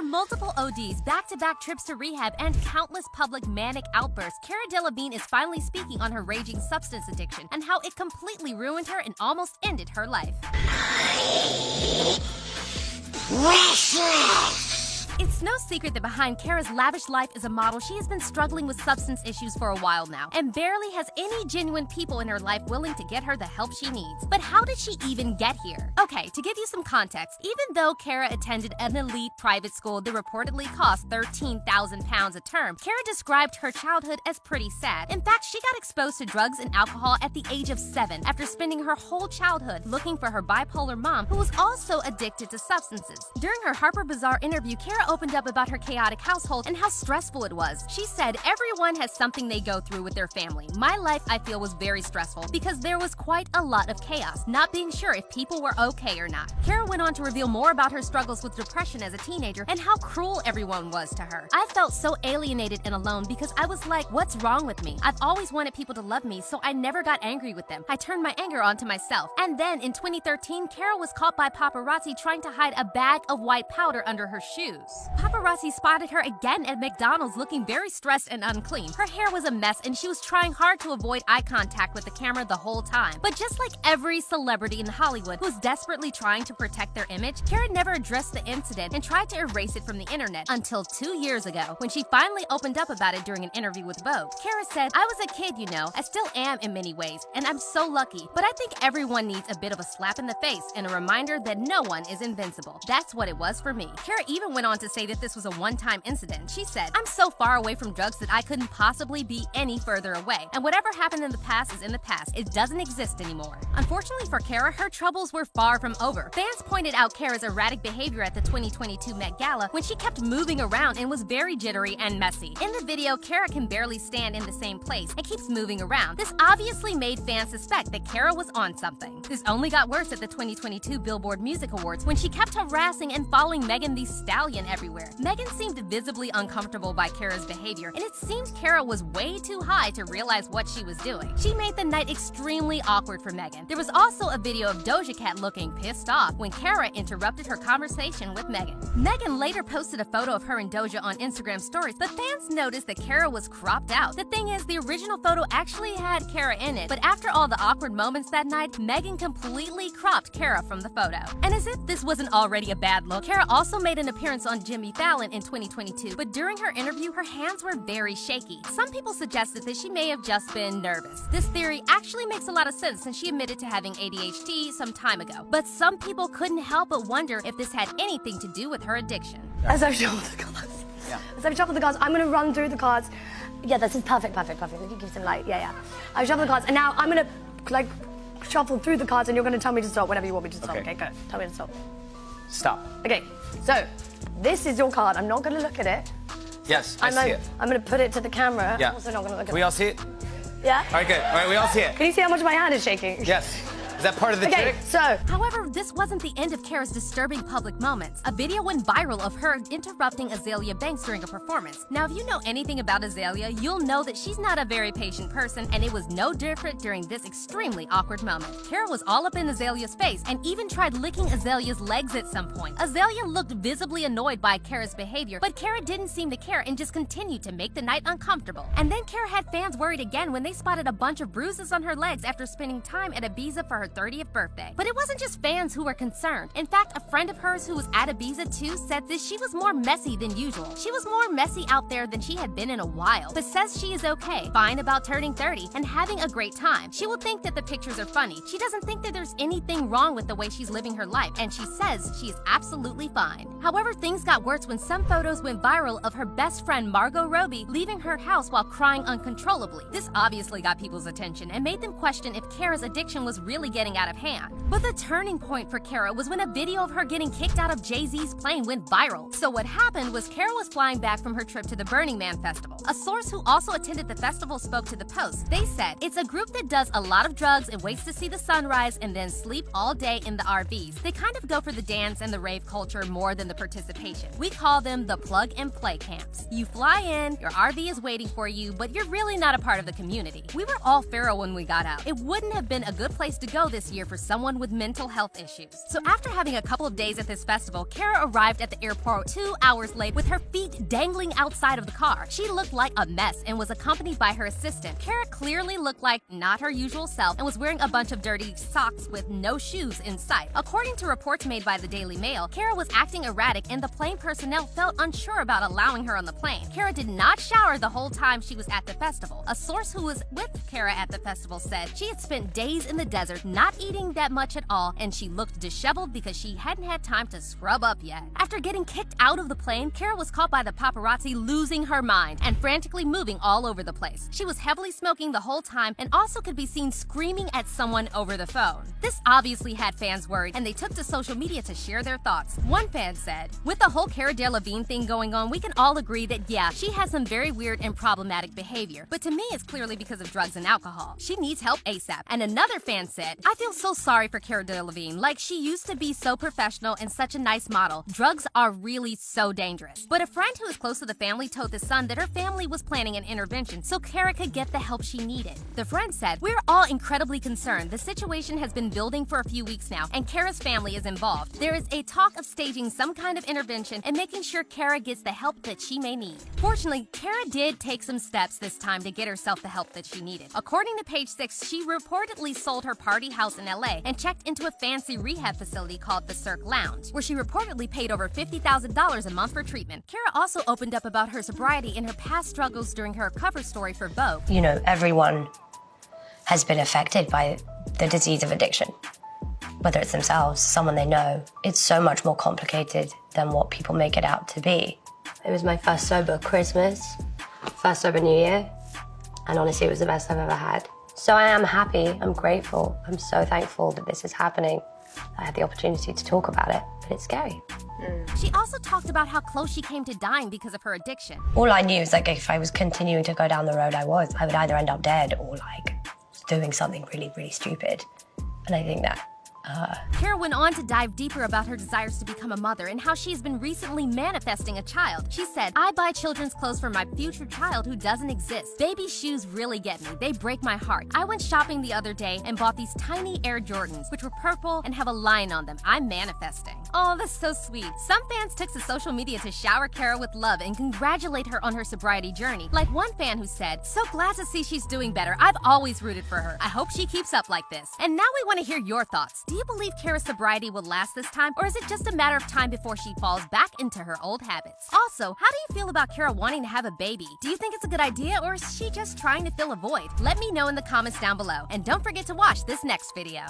After multiple ODs, back-to-back trips to rehab, and countless public manic outbursts, Cara Delevingne is finally speaking on her raging substance addiction and how it completely ruined her and almost ended her life. It's no secret that behind Cara's lavish life as a model, she has been struggling with substance issues for a while now, and barely has any genuine people in her life willing to get her the help she needs. But how did she even get here? Okay, to give you some context, even though Cara attended an elite private school that reportedly cost £13,000 a term, Cara described her childhood as pretty sad. In fact, she got exposed to drugs and alcohol at the age of 7 after spending her whole childhood looking for her bipolar mom, who was also addicted to substances. During her Harper Bazaar interview, Cara opened up about her chaotic household and how stressful it was. She said, "Everyone has something they go through with their family. My life, I feel, was very stressful because there was quite a lot of chaos, not being sure if people were okay or not." Cara went on to reveal more about her struggles with depression as a teenager and how cruel everyone was to her. "I felt so alienated and alone because I was like, what's wrong with me? I've always wanted people to love me, so I never got angry with them. I turned my anger onto myself." And then in 2013, Cara was caught by paparazzi trying to hide a bag of white powder under her shoes. Paparazzi spotted her again at McDonald's looking very stressed and unclean. Her hair was a mess and she was trying hard to avoid eye contact with the camera the whole time. But just like every celebrity in Hollywood who's desperately trying to protect their image, Cara never addressed the incident and tried to erase it from the internet until 2 years ago, when she finally opened up about it during an interview with Vogue. Cara said, "I was a kid, you know. I still am in many ways, and I'm so lucky. But I think everyone needs a bit of a slap in the face and a reminder that no one is invincible. That's what it was for me." Cara even went on to say that this was a one-time incident. She said, "I'm so far away from drugs that I couldn't possibly be any further away. And whatever happened in the past is in the past. It doesn't exist anymore." Unfortunately for Cara, her troubles were far from over. Fans pointed out Cara's erratic behavior at the 2022 Met Gala when she kept moving around and was very jittery and messy. In the video, Cara can barely stand in the same place and keeps moving around. This obviously made fans suspect that Cara was on something. This only got worse at the 2022 Billboard Music Awards when she kept harassing and following Megan Thee Stallion everywhere. Megan seemed visibly uncomfortable by Cara's behavior, and it seemed Cara was way too high to realize what she was doing. She made the night extremely awkward for Megan. There was also a video of Doja Cat looking pissed off when Cara interrupted her conversation with Megan. Megan later posted a photo of her and Doja on Instagram stories, but fans noticed that Cara was cropped out. The thing is, the original photo actually had Cara in it, but after all the awkward moments that night, Megan completely cropped Cara from the photo. And as if this wasn't already a bad look, Cara also made an appearance on Jimmy Fallon in 2022, but during her interview, her hands were very shaky. Some people suggested that she may have just been nervous. This theory actually makes a lot of sense since she admitted to having ADHD some time ago, but some people couldn't help but wonder if this had anything to do with her addiction. As I've shuffled the cards. Yeah. As I've shuffled the cards, I'm gonna run through the cards. Yeah, this is perfect. We can give some light. Yeah. I've shuffled the cards, and now I'm gonna like shuffle through the cards, and you're gonna tell me to stop whenever you want me to stop. Okay, go. Tell me to stop. Stop. Okay, so this is your card. I'm not gonna look at it. Yes, I see it. I'm gonna put it to the camera. Yeah. I'm also not gonna look at it. Can we all see it? Yeah? All right, good. All right, we all see it. Can you see how much my hand is shaking? Yes. Is that part of the trick? So. However, this wasn't the end of Cara's disturbing public moments. A video went viral of her interrupting Azalea Banks during a performance. Now, if you know anything about Azalea, you'll know that she's not a very patient person, and it was no different during this extremely awkward moment. Cara was all up in Azalea's face and even tried licking Azalea's legs at some point. Azalea looked visibly annoyed by Cara's behavior, but Cara didn't seem to care and just continued to make the night uncomfortable. And then Cara had fans worried again when they spotted a bunch of bruises on her legs after spending time at Ibiza for her 30th birthday. But it wasn't just fans who were concerned. In fact, a friend of hers who was at Ibiza too said that she was more messy than usual. She was more messy out there than she had been in a while, but says she is okay, fine about turning 30, and having a great time. She will think that the pictures are funny. She doesn't think that there's anything wrong with the way she's living her life, and she says she is absolutely fine. However, things got worse when some photos went viral of her best friend Margot Robbie leaving her house while crying uncontrollably. This obviously got people's attention and made them question if Cara's addiction was really getting out of hand. But the turning point for Cara was when a video of her getting kicked out of Jay-Z's plane went viral. So what happened was Cara was flying back from her trip to the Burning Man festival. A source who also attended the festival spoke to the Post. They said, "It's a group that does a lot of drugs and waits to see the sunrise and then sleep all day in the RVs. They kind of go for the dance and the rave culture more than the participation. We call them the plug and play camps. You fly in, your RV is waiting for you, but you're really not a part of the community. We were all feral when we got out. It wouldn't have been a good place to go this year for someone with mental health issues. So after having a couple of days at this festival, Cara arrived at the airport 2 hours late with her feet dangling outside of the car. She looked like a mess and was accompanied by her assistant. Cara clearly looked like not her usual self and was wearing a bunch of dirty socks with no shoes in sight. According to reports made by the Daily Mail, Cara was acting erratic and the plane personnel felt unsure about allowing her on the plane. Cara did not shower the whole time she was at the festival. A source who was with Cara at the festival said she had spent days in the desert not eating that much at all and she looked disheveled because she hadn't had time to scrub up yet. After getting kicked out of the plane, Cara was caught by the paparazzi losing her mind and frantically moving all over the place. She was heavily smoking the whole time and also could be seen screaming at someone over the phone. This obviously had fans worried and they took to social media to share their thoughts. One fan said, "With the whole Cara Delevingne thing going on, we can all agree that yeah, she has some very weird and problematic behavior, but to me it's clearly because of drugs and alcohol. She needs help ASAP." And another fan said, "I feel so sorry for Cara Delevingne. Like, she used to be so professional and such a nice model. Drugs are really so dangerous." But a friend who is close to the family told the Sun that her family was planning an intervention so Cara could get the help she needed. The friend said, "We're all incredibly concerned. The situation has been building for a few weeks now, and Cara's family is involved. There is a talk of staging some kind of intervention and making sure Cara gets the help that she may need." Fortunately, Cara did take some steps this time to get herself the help that she needed. According to Page 6, she reportedly sold her party house in LA and checked into a fancy rehab facility called the C0k3 Lounge, where she reportedly paid over $50,000 a month for treatment. Cara also opened up about her sobriety and her past struggles during her cover story for Vogue. You know, everyone has been affected by the disease of addiction, whether it's themselves, someone they know. It's so much more complicated than what people make it out to be. It was my first sober Christmas, first sober New Year, and honestly, it was the best I've ever had. So I am happy, I'm grateful, I'm so thankful that this is happening. I had the opportunity to talk about it, but it's scary. She also talked about how close she came to dying because of her addiction. All I knew is like if I was continuing to go down the road I would either end up dead or like doing something really, really stupid. And I think that Cara went on to dive deeper about her desires to become a mother and how she's been recently manifesting a child. She said, "I buy children's clothes for my future child who doesn't exist. Baby shoes really get me. They break my heart. I went shopping the other day and bought these tiny Air Jordans, which were purple and have a lion on them. I'm manifesting." Oh, that's so sweet. Some fans took to social media to shower Cara with love and congratulate her on her sobriety journey. Like one fan who said, "So glad to see she's doing better. I've always rooted for her. I hope she keeps up like this." And now we want to hear your thoughts. Do you believe Cara's sobriety will last this time, or is it just a matter of time before she falls back into her old habits? Also, how do you feel about Cara wanting to have a baby? Do you think it's a good idea, or is she just trying to fill a void? Let me know in the comments down below. And don't forget to watch this next video.